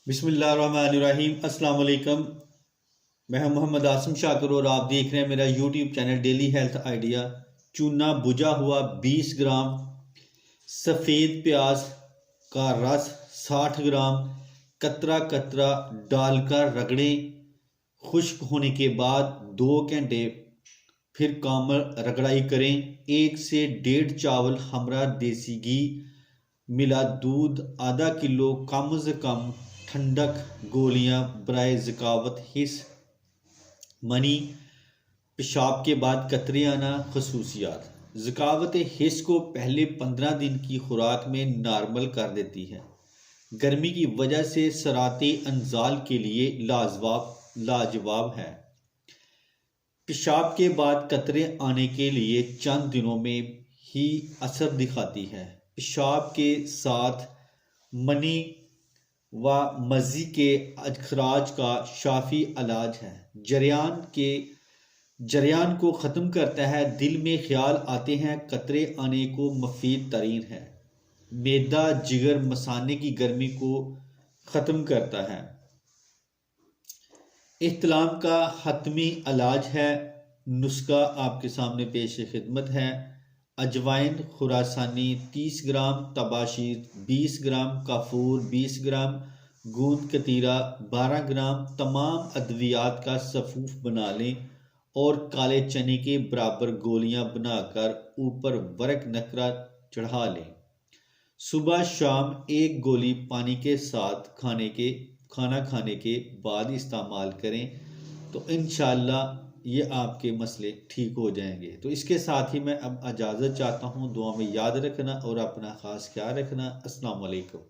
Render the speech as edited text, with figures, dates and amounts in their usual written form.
बिस्मिल्लाहिर्रहमानिर्रहीम। अस्सलाम वालेकुम। मैं हूं मोहम्मद आसिम शाकिर और आप देख रहे हैं मेरा YouTube channel daily health idea. चूना बुझा हुआ 20 ग्राम, सफ़ेद प्याज का रस 60 ग्राम कतरा कतरा डालकर रगड़ें। खुश्क होने के बाद 2 घंटे फिर कामल रगड़ाई करें। 1 से 1.5 चावल हमरा देसी घी मिला दूध आधा किलो कम से कम ठंडक गोलियां बराए ज़कावत हिस्स मनी पेशाब के बाद कतरे आना खसूसियात ज़कावत हिस्स को पहले 15 दिन की खुराक में नॉर्मल कर देती है। गर्मी की वजह से सराते अंजाल के लिए लाजवाब है। पेशाब के बाद कतरे आने के लिए चंद दिनों में ही असर दिखाती है। पेशाब के साथ मनी व मज़ी के अखराज का शाफी इलाज है। जरियान को ख़त्म करता है। दिल में ख्याल आते हैं कतरे आने को मुफीद तरीन है। मैदा जिगर मसाने की गर्मी को ख़त्म करता है। इह्तिलाम का हतमी इलाज है। नुस्खा आपके सामने पेश खिदमत है। अजवाइन खुरासानी 30 ग्राम, तबाशीर 20 ग्राम, काफूर 20 ग्राम, गूंद कतीरा 12 ग्राम। तमाम अद्वियात का सफ़ूफ बना लें और काले चने के बराबर गोलियां बनाकर ऊपर वर्क नकरा चढ़ा लें। सुबह शाम 1 गोली पानी के साथ खाना खाने के बाद इस्तेमाल करें तो इंशाअल्लाह ये आपके मसले ठीक हो जाएंगे। तो इसके साथ ही मैं अब इजाज़त चाहता हूँ। दुआ में याद रखना और अपना ख़ास ख्याल रखना। अस्सलाम वालेकुम।